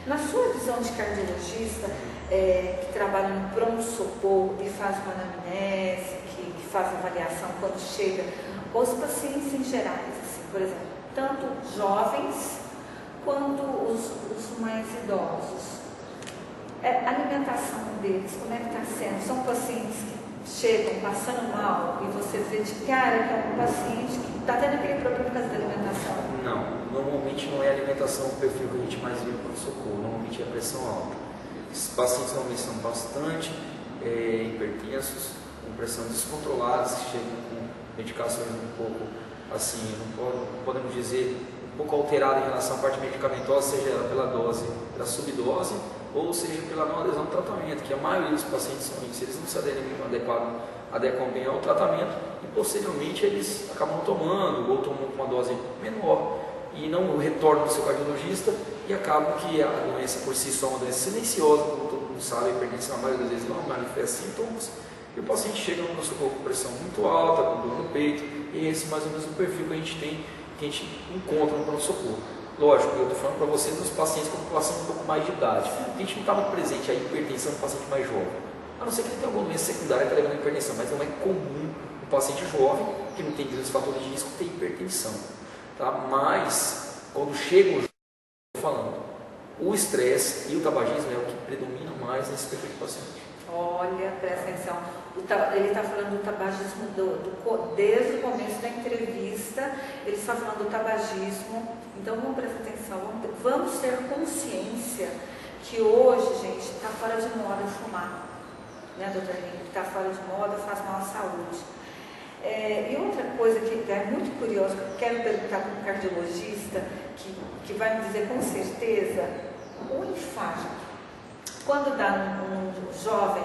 Na sua visão de cardiologista, que trabalha no pronto-socorro e faz uma anamnese, que faz avaliação quando chega, os pacientes em gerais, assim, por exemplo, tanto jovens quanto os mais idosos, a alimentação deles, como é que está sendo? São pacientes que chegam passando mal e você vê de cara que é um paciente que está tendo aquele problema por causa da alimentação? Não, normalmente não é a alimentação o perfil que a gente mais vê no socorro, normalmente é a pressão alta. Esses pacientes normalmente são bastante hipertensos, com pressão descontroladas, que chegam com medicações um pouco assim, não podemos dizer, um pouco alterada em relação à parte medicamentosa, seja ela pela dose, pela subdose, ou seja pela não adesão ao tratamento, que a maioria dos pacientes são isso, eles não se adequam bem ao tratamento e posteriormente eles acabam tomando ou tomam com uma dose menor e não retornam ao seu cardiologista e acabam que a doença por si só é uma doença silenciosa, como todo mundo sabe, a hipertensão a maioria das vezes não manifesta sintomas e o paciente chega no socorro com pressão muito alta, com dor no peito, e esse é mais ou menos o perfil que a gente tem, que a gente encontra no pronto-socorro. Lógico, eu estou falando para vocês dos pacientes com população um pouco mais de idade. A gente não está muito presente a hipertensão no paciente mais jovem. A não ser que ele tenha alguma doença secundária que está levando a hipertensão, mas não é comum um paciente jovem, que não tem grandes fatores de risco, ter hipertensão. Tá? Mas, quando chega o jovem, falando, o estresse e o tabagismo é o que predomina mais nesse perfil de paciente. Olha, presta atenção, ele está falando do tabagismo desde o começo da entrevista, ele está falando do tabagismo, então vamos prestar atenção, vamos ter consciência que hoje, gente, está fora de moda fumar, né, doutor Henrique? Está fora de moda, faz mal à saúde. E outra coisa que é muito curiosa, que eu quero perguntar para um cardiologista, que vai me dizer com certeza, o infarto, quando dá num jovem,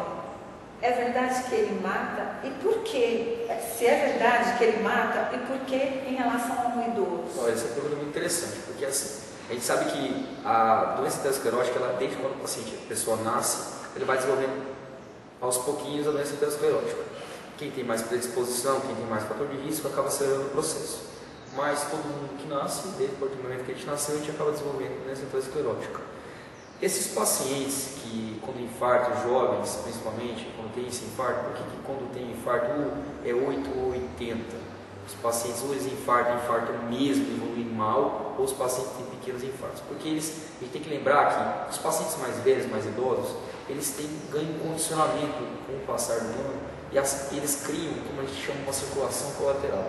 é verdade que ele mata? E por quê? Se é verdade que ele mata, e por que em relação a um idoso? Olha, essa é uma pergunta muito interessante, porque assim, a gente sabe que a doença aterosclerótica, ela, desde quando a pessoa nasce, ele vai desenvolvendo aos pouquinhos a doença aterosclerótica. Quem tem mais predisposição, quem tem mais fator de risco, acaba acelerando o processo. Mas todo mundo que nasce, desde o momento que a gente nasceu, a gente acaba desenvolvendo a doença aterosclerótica. Esses pacientes que, quando infartam, jovens principalmente, quando tem esse infarto, porque quando tem infarto é 8 ou 80. Os pacientes ou eles infartam mesmo, evoluem mal, ou os pacientes têm pequenos infartos. Porque a gente tem que lembrar que os pacientes mais velhos, mais idosos, eles têm ganho de condicionamento com o passar do ano e eles criam, como a gente chama, uma circulação colateral.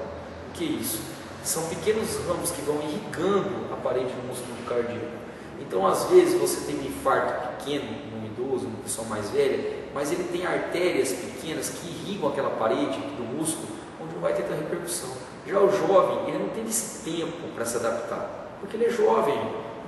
O que é isso? São pequenos ramos que vão irrigando a parede do músculo cardíaco. Então, às vezes, você tem um infarto pequeno num idoso, numa pessoa mais velha, mas ele tem artérias pequenas que irrigam aquela parede do músculo, onde não vai ter tanta repercussão. Já o jovem, ele não tem esse tempo para se adaptar, porque ele é jovem.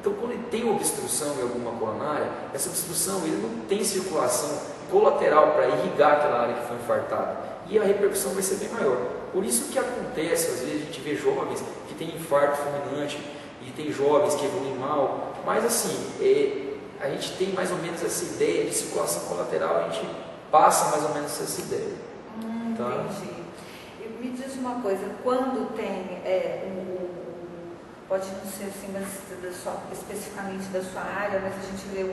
Então, quando ele tem obstrução em alguma coronária, essa obstrução, ele não tem circulação colateral para irrigar aquela área que foi infartada, e a repercussão vai ser bem maior. Por isso que acontece, às vezes, a gente vê jovens que têm infarto fulminante, e tem jovens que evoluem mal, mas assim, a gente tem mais ou menos essa ideia de circulação colateral, a gente passa mais ou menos essa ideia. Tá? Entendi. E me diz uma coisa, quando tem, pode não ser assim, especificamente da sua área, mas a gente vê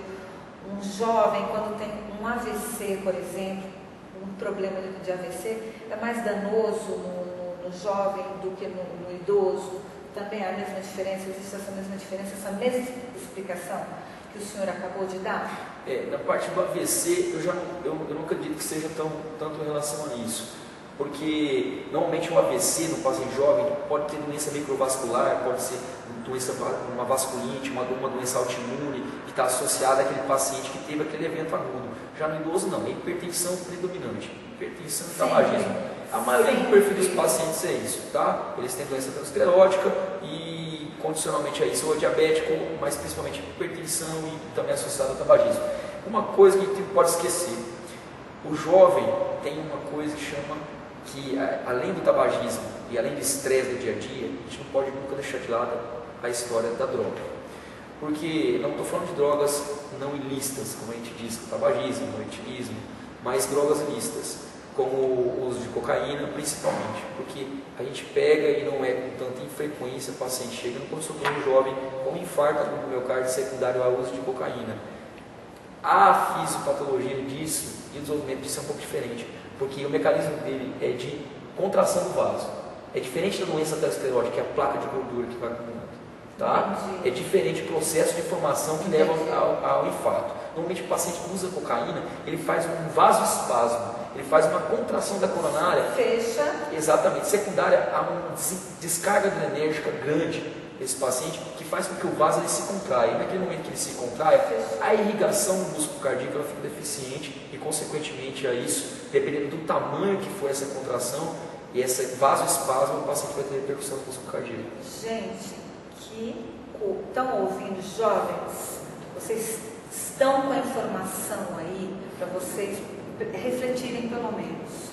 um jovem, quando tem um AVC, por exemplo, um problema de AVC, é mais danoso no jovem do que no idoso? Também há a mesma diferença, existe essa mesma diferença, essa mesma explicação que o senhor acabou de dar? Na parte do AVC, eu não acredito que seja tanto em relação a isso, porque normalmente o AVC no paciente jovem pode ter doença microvascular, pode ser uma vasculite, uma doença autoimune, que está associada àquele paciente que teve aquele evento agudo. Já no idoso não, é hipertensão predominante, hipertensão e tabagismo. A maioria do perfil dos pacientes é isso, tá? Eles têm doença aterosclerótica e condicionalmente a isso, ou diabético, mas principalmente hipertensão e também associado ao tabagismo. Uma coisa que a gente pode esquecer, o jovem tem uma coisa que chama que, além do tabagismo e além do estresse do dia a dia, a gente não pode nunca deixar de lado a história da droga. Porque não estou falando de drogas não ilícitas, como a gente diz, o tabagismo, o etilismo, mas drogas ilícitas. como o uso de cocaína, principalmente, porque a gente pega e não é com tanta infrequência, o paciente chega no consultório jovem com infarto do miocárdio secundário ao uso de cocaína. A fisiopatologia disso e o desenvolvimento disso é um pouco diferente, porque o mecanismo dele é de contração do vaso. É diferente da doença aterosclerótica, que é a placa de gordura que vai acumulando. Tá? É diferente o processo de formação que leva ao infarto. Normalmente o paciente que usa cocaína, ele faz um vasoespasmo, ele faz uma contração da coronária. Fecha. Exatamente. Secundária a uma descarga adrenérgica grande desse paciente, que faz com que o vaso ele se contraia. E naquele momento que ele se contrai, a irrigação do músculo cardíaco ela fica deficiente e, consequentemente a isso, dependendo do tamanho que for essa contração e esse vasoespasmo, o paciente vai ter repercussão no músculo cardíaco. Gente, que estão ouvindo, jovens, vocês estão com a informação aí para vocês refletirem pelo menos.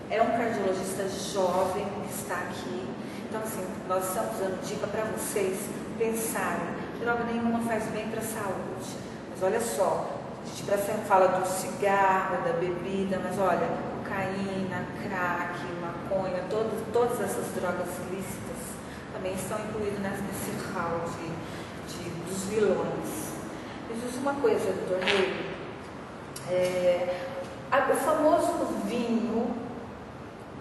É um cardiologista jovem que está aqui. Então, assim, nós estamos dando dica para vocês pensarem. Droga nenhuma faz bem para a saúde. Mas olha só, a gente sempre fala do cigarro, da bebida, mas olha, cocaína, crack, maconha, todas essas drogas lícitas também estão incluídas nesse hall dos vilões. Me diz uma coisa, doutor Rei, o famoso vinho,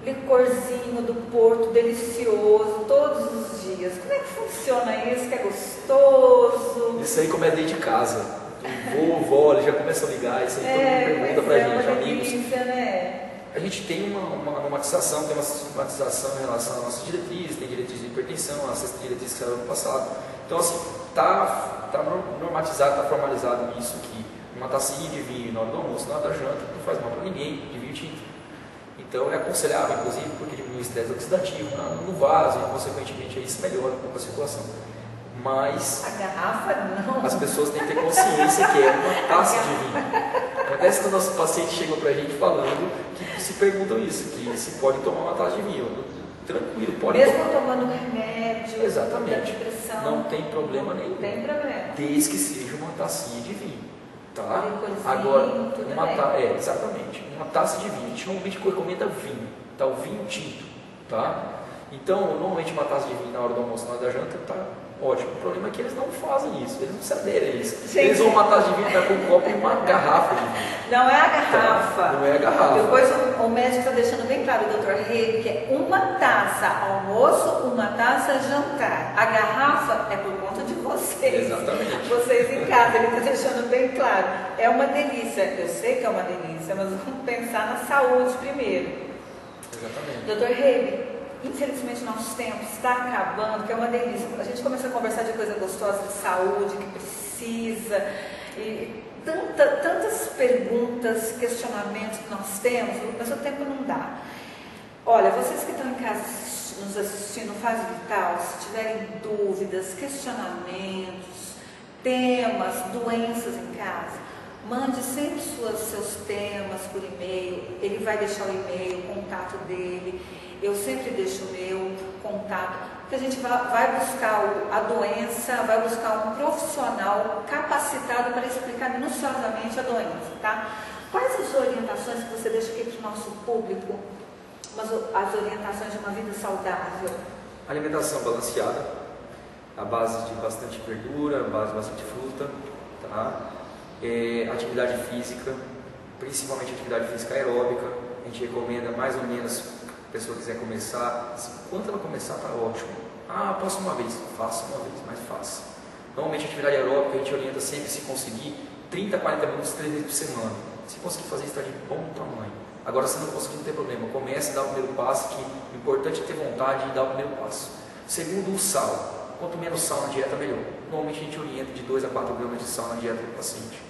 licorzinho do Porto, delicioso, todos os dias. Como é que funciona isso? Que é gostoso? Isso aí como é dentro de casa. Vovó, ele já começa a ligar, isso aí todo mundo pergunta pra gente, amigos. Delícia, né? A gente tem uma normatização, tem uma sistematização em relação às nossas diretrizes, tem diretriz de hipertensão, as diretrizes que saíram no passado. Então, assim, tá normatizado, está formalizado isso, que uma tacinha de vinho na hora do almoço, na hora da janta, não faz mal para ninguém, de vinho tinto. Então, é aconselhável, inclusive, porque diminui o estresse oxidativo no vaso e, consequentemente, isso melhora um pouco a circulação. Mas a garrafa não. As pessoas têm que ter consciência que é uma taça de vinho. Acontece que os nossos pacientes chegam para a gente falando que se perguntam isso, que se pode tomar uma taça de vinho. Tranquilo, pode mesmo tomar. Tomando remédio, exatamente, depressão, não tem problema nenhum. Tem problema. Desde que seja uma tacinha de vinho. Tá? Agora, exatamente. Uma taça de vinho. A gente normalmente recomenda vinho. Tá? O vinho tinto. Tá? Então, normalmente uma taça de vinho na hora do almoço, na hora da janta, tá ótimo. O problema é que eles não fazem isso, eles não se aderem a isso. Gente. Eles vão uma taça de vinho com um copo e uma garrafa de vinho. Não é a garrafa. Tá? Não é a garrafa. Depois o médico está deixando bem claro, o doutor Rei, que é uma taça almoço, uma taça jantar. A garrafa é por conta de vocês. Exatamente. Vocês em casa, ele está deixando bem claro. É uma delícia, eu sei que é uma delícia, mas vamos pensar na saúde primeiro. Exatamente. Doutor Rei, infelizmente nosso tempo está acabando, que é uma delícia. A gente começa a conversar de coisa gostosa, de saúde, que precisa, e tantas perguntas, questionamentos que nós temos, mas o tempo não dá. Olha, vocês que estão em casa nos assistindo, Fase Vital, se tiverem dúvidas, questionamentos, temas, doenças em casa, mande sempre seus temas por e-mail. Ele vai deixar o e-mail, o contato dele. Eu sempre deixo o meu contato, porque a gente vai buscar a doença, vai buscar um profissional capacitado para explicar minuciosamente a doença, tá? Quais as orientações que você deixa aqui para o nosso público? As orientações de uma vida saudável? Alimentação balanceada, a base de bastante verdura, a base de bastante fruta, tá? Atividade física, principalmente atividade física aeróbica. A gente recomenda mais ou menos, a pessoa quiser começar, quanto ela começar está ótimo. Posso uma vez, faça uma vez, mas faça. Normalmente a atividade aeróbica a gente orienta sempre, se conseguir, 30 a 40 minutos 3 vezes por semana. Se conseguir fazer isso, está de bom tamanho. Agora, se não conseguir, não tem problema. Comece a dar o primeiro passo, que o importante é ter vontade de dar o primeiro passo. Segundo, o sal. Quanto menos sal na dieta, melhor. Normalmente a gente orienta de 2 a 4 gramas de sal na dieta do paciente.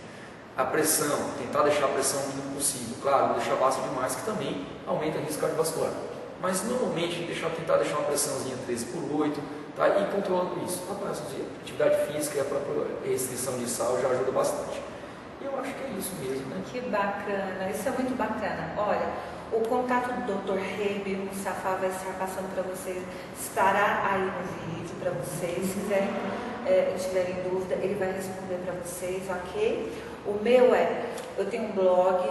A pressão, tentar deixar a pressão o mínimo possível. Claro, não deixar baixa demais, que também aumenta o risco cardiovascular. Mas normalmente tentar deixar uma pressãozinha 13/8, tá? E controlando isso. Atividade física e a própria restrição de sal já ajuda bastante. Eu acho que é isso mesmo, né? Que bacana, isso é muito bacana. Olha, o contato do Dr. Reibe Mustafa vai estar passando para vocês, estará aí no vídeo para vocês, se quiserem tiverem dúvida, ele vai responder para vocês, ok? O meu eu tenho um blog,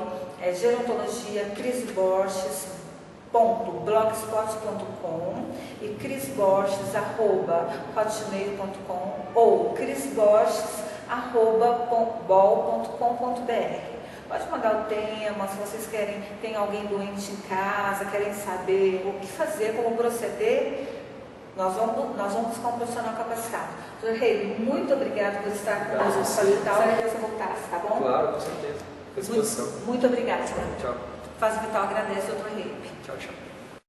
gerontologia.crisborges.blogspot.com e crisborges@hotmail.com ou crisborges@bol.com.br. Pode mandar o tema, se vocês querem, tem alguém doente em casa, querem saber o que fazer, como proceder, nós vamos buscar um profissional capacitado. Doutor Rei, muito obrigada por estar conosco no hospital. Gostaria que você voltasse, tá bom? Claro, com certeza. À disposição. Muito obrigada. Tchau. Faz Vital agradece, doutor Rei. Tchau, tchau.